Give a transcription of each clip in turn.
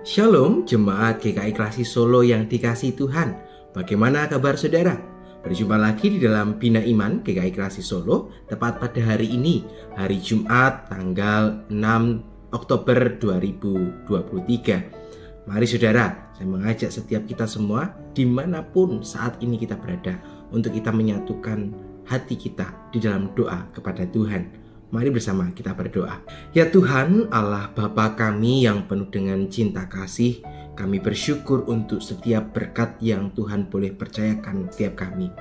Shalom Jemaat GKI Klasik Solo yang dikasihi Tuhan. Bagaimana kabar saudara? Berjumpa lagi di dalam Bina Iman GKI Klasik Solo, tepat pada hari ini, hari Jumat tanggal 6 Oktober 2023. Mari saudara, saya mengajak setiap kita semua dimanapun saat ini kita berada, untuk kita menyatukan hati kita di dalam doa kepada Tuhan. Mari bersama kita berdoa. Ya Tuhan, Allah Bapa kami yang penuh dengan cinta kasih, kami bersyukur untuk setiap berkat yang Tuhan boleh percayakan setiap kami.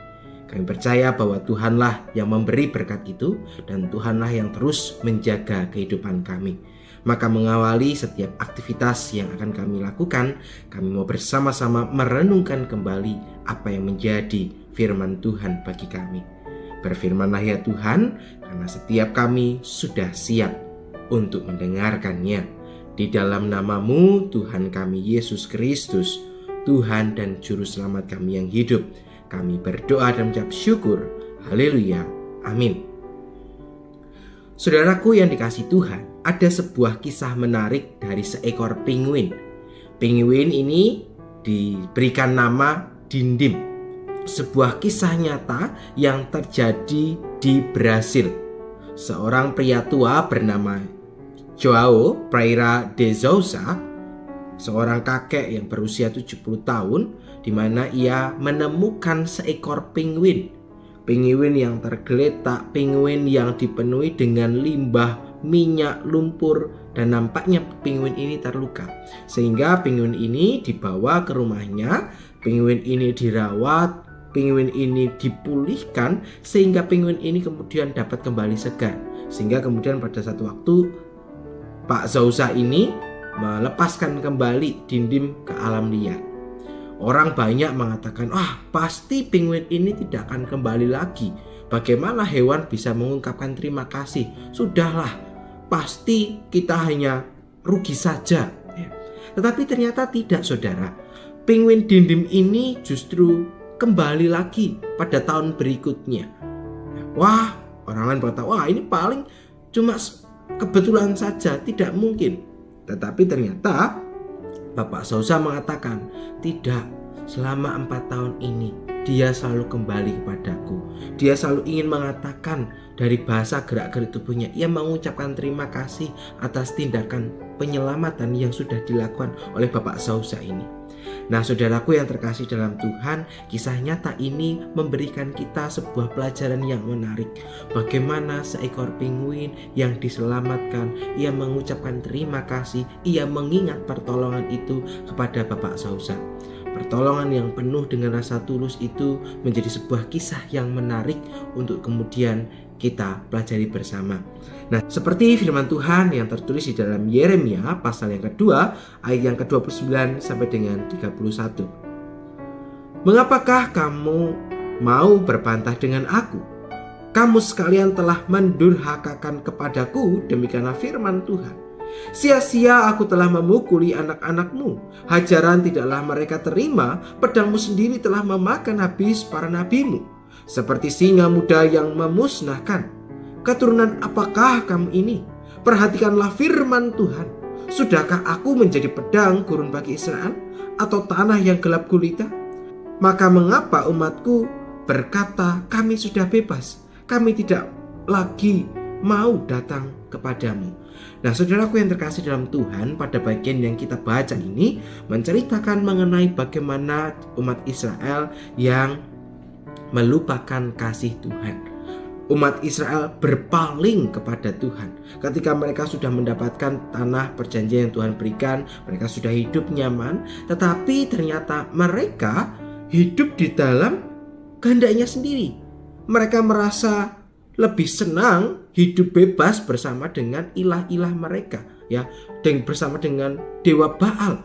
Kami percaya bahwa Tuhanlah yang memberi berkat itu, dan Tuhanlah yang terus menjaga kehidupan kami. Maka mengawali setiap aktivitas yang akan kami lakukan, kami mau bersama-sama merenungkan kembali apa yang menjadi firman Tuhan bagi kami. Berfirmanlah ya Tuhan, karena setiap kami sudah siap untuk mendengarkannya. Di dalam nama-Mu Tuhan kami Yesus Kristus, Tuhan dan Juru Selamat kami yang hidup, kami berdoa dan mengucap syukur. Haleluya, amin. Saudaraku yang dikasihi Tuhan, ada sebuah kisah menarik dari seekor penguin. Penguin ini diberikan nama Dindim. Sebuah kisah nyata yang terjadi di Brasil. Seorang pria tua bernama João Pereira de Souza, seorang kakek yang berusia 70 tahun, di mana ia menemukan seekor penguin. Penguin yang tergeletak, penguin yang dipenuhi dengan limbah, minyak, lumpur, dan nampaknya penguin ini terluka. Sehingga penguin ini dibawa ke rumahnya, penguin ini dirawat, penguin ini dipulihkan sehingga penguin ini kemudian dapat kembali segar. Sehingga kemudian pada satu waktu Pak Souza ini melepaskan kembali Dindim ke alam liar. Orang banyak mengatakan, pasti penguin ini tidak akan kembali lagi. Bagaimana hewan bisa mengungkapkan terima kasih? Sudahlah, pasti kita hanya rugi saja. Tetapi ternyata tidak, saudara. Penguin Dindim ini justru kembali lagi pada tahun berikutnya. Orang lain berkata, ini paling cuma kebetulan saja, tidak mungkin. Tetapi ternyata Bapak Souza mengatakan, tidak, selama 4 tahun ini dia selalu kembali kepadaku. Dia selalu ingin mengatakan dari bahasa gerak-gerik tubuhnya, ia mengucapkan terima kasih atas tindakan penyelamatan yang sudah dilakukan oleh Bapak Souza ini. Nah, saudaraku yang terkasih dalam Tuhan, kisah nyata ini memberikan kita sebuah pelajaran yang menarik. Bagaimana seekor penguin yang diselamatkan, ia mengucapkan terima kasih, ia mengingat pertolongan itu kepada Bapak Souza. Pertolongan yang penuh dengan rasa tulus itu menjadi sebuah kisah yang menarik untuk kemudian kita pelajari bersama. Nah, seperti firman Tuhan yang tertulis di dalam Yeremia pasal yang kedua, ayat yang ke-29 sampai dengan 31. Mengapakah kamu mau berbantah dengan aku? Kamu sekalian telah mendurhakakan kepadaku, demikianlah firman Tuhan. Sia-sia aku telah memukuli anak-anakmu, hajaran tidaklah mereka terima, pedangmu sendiri telah memakan habis para nabimu. Seperti singa muda yang memusnahkan. Keturunan apakah kamu ini? Perhatikanlah firman Tuhan. Sudahkah aku menjadi pedang gurun bagi Israel, atau tanah yang gelap gulita? Maka mengapa umatku berkata, kami sudah bebas, kami tidak lagi mau datang kepadamu. Nah, saudaraku yang terkasih dalam Tuhan, pada bagian yang kita baca ini menceritakan mengenai bagaimana umat Israel yang melupakan kasih Tuhan. Umat Israel berpaling kepada Tuhan. Ketika mereka sudah mendapatkan tanah perjanjian yang Tuhan berikan, mereka sudah hidup nyaman, tetapi ternyata mereka hidup di dalam kehendaknya sendiri. Mereka merasa lebih senang hidup bebas bersama dengan ilah-ilah mereka, dan bersama dengan dewa Baal.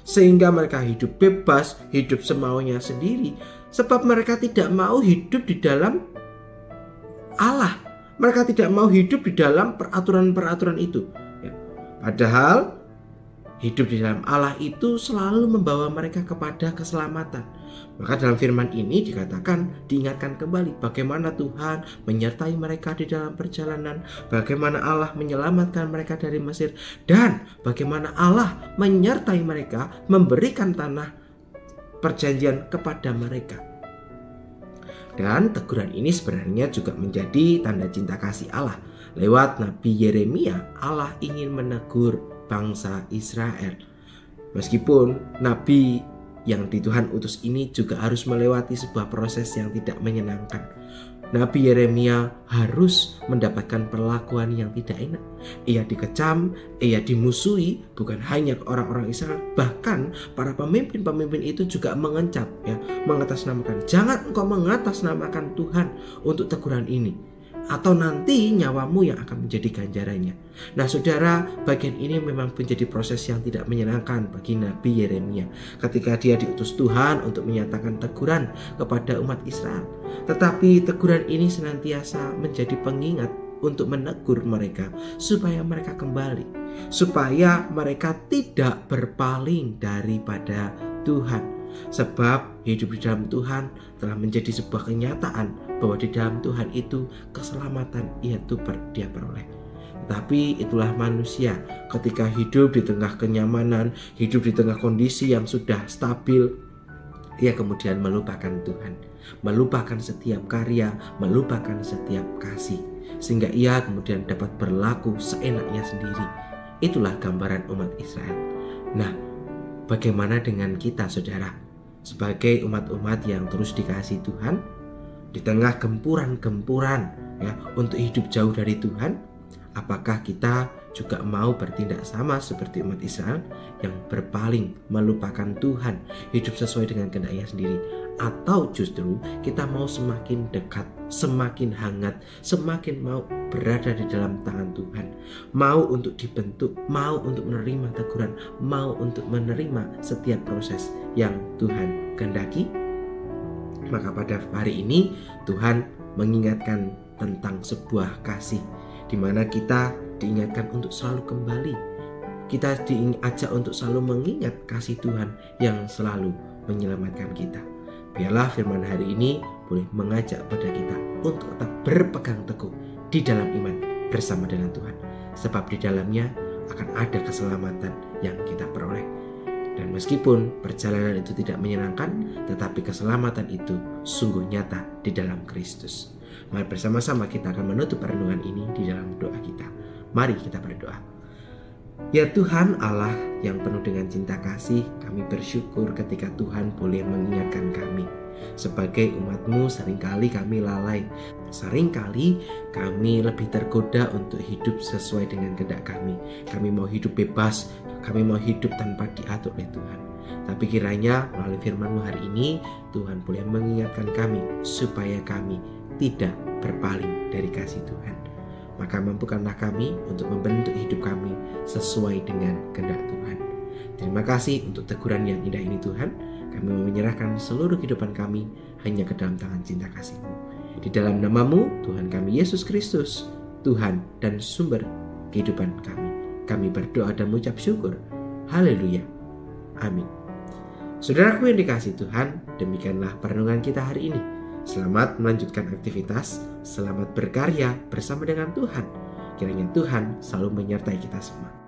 Sehingga mereka hidup bebas, hidup semaunya sendiri, sebab mereka tidak mau hidup di dalam Allah. Mereka tidak mau hidup di dalam peraturan-peraturan itu. Padahal hidup di dalam Allah itu selalu membawa mereka kepada keselamatan. Maka dalam firman ini dikatakan, diingatkan kembali bagaimana Tuhan menyertai mereka di dalam perjalanan, bagaimana Allah menyelamatkan mereka dari Mesir, dan bagaimana Allah menyertai mereka, memberikan tanah perjanjian kepada mereka. Dan teguran ini sebenarnya juga menjadi tanda cinta kasih Allah. Lewat Nabi Yeremia, Allah ingin menegur bangsa Israel. Meskipun Nabi yang di Tuhan utus ini juga harus melewati sebuah proses yang tidak menyenangkan. Nabi Yeremia harus mendapatkan perlakuan yang tidak enak. Ia dikecam, ia dimusuhi, bukan hanya orang-orang Israel, bahkan para pemimpin-pemimpin itu juga mengencap, mengatasnamakan. Jangan engkau mengatasnamakan Tuhan untuk teguran ini, atau nanti nyawamu yang akan menjadi ganjarannya. Nah saudara, bagian ini memang menjadi proses yang tidak menyenangkan bagi Nabi Yeremia ketika dia diutus Tuhan untuk menyatakan teguran kepada umat Israel. Tetapi teguran ini senantiasa menjadi pengingat untuk menegur mereka supaya mereka kembali, supaya mereka tidak berpaling daripada Tuhan. Sebab hidup di dalam Tuhan telah menjadi sebuah kenyataan bahwa di dalam Tuhan itu keselamatan dia peroleh. Tapi itulah manusia, ketika hidup di tengah kenyamanan, hidup di tengah kondisi yang sudah stabil, ia kemudian melupakan Tuhan, melupakan setiap karya, melupakan setiap kasih, sehingga ia kemudian dapat berlaku seenaknya sendiri. Itulah gambaran umat Israel. Nah, bagaimana dengan kita saudara? Sebagai umat-umat yang terus dikasihi Tuhan, di tengah gempuran-gempuran untuk hidup jauh dari Tuhan, apakah kita juga mau bertindak sama seperti umat Israel yang berpaling, melupakan Tuhan, hidup sesuai dengan kehendaknya sendiri? Atau justru kita mau semakin dekat, semakin hangat, semakin mau berada di dalam tangan Tuhan, mau untuk dibentuk, mau untuk menerima teguran, mau untuk menerima setiap proses yang Tuhan kehendaki? Maka pada hari ini Tuhan mengingatkan tentang sebuah kasih, di mana kita diingatkan untuk selalu kembali. Kita diajak untuk selalu mengingat kasih Tuhan yang selalu menyelamatkan kita. Biarlah firman hari ini boleh mengajak pada kita untuk tetap berpegang teguh di dalam iman bersama dengan Tuhan. Sebab di dalamnya akan ada keselamatan yang kita peroleh. Dan meskipun perjalanan itu tidak menyenangkan, tetapi keselamatan itu sungguh nyata di dalam Kristus. Mari bersama-sama kita akan menutup renungan ini di dalam doa kita. Mari kita berdoa. Ya Tuhan Allah yang penuh dengan cinta kasih, kami bersyukur ketika Tuhan boleh mengingatkan kami. Sebagai umat-Mu seringkali kami lalai, seringkali kami lebih tergoda untuk hidup sesuai dengan kehendak kami. Kami mau hidup bebas, kami mau hidup tanpa diatur oleh Tuhan. Tapi kiranya melalui firman-Mu hari ini, Tuhan boleh mengingatkan kami supaya kami tidak berpaling dari kasih Tuhan. Maka mampukanlah kami untuk membentuk hidup kami sesuai dengan kehendak Tuhan. Terima kasih untuk teguran yang indah ini Tuhan. Kami mau menyerahkan seluruh kehidupan kami hanya ke dalam tangan cinta kasih-Mu. Di dalam nama-Mu, Tuhan kami Yesus Kristus, Tuhan dan sumber kehidupan kami. Kami berdoa dan mengucap syukur. Haleluya. Amin. Saudaraku yang dikasihi Tuhan, demikianlah perenungan kita hari ini. Selamat melanjutkan aktivitas, selamat berkarya bersama dengan Tuhan. Kiranya Tuhan selalu menyertai kita semua.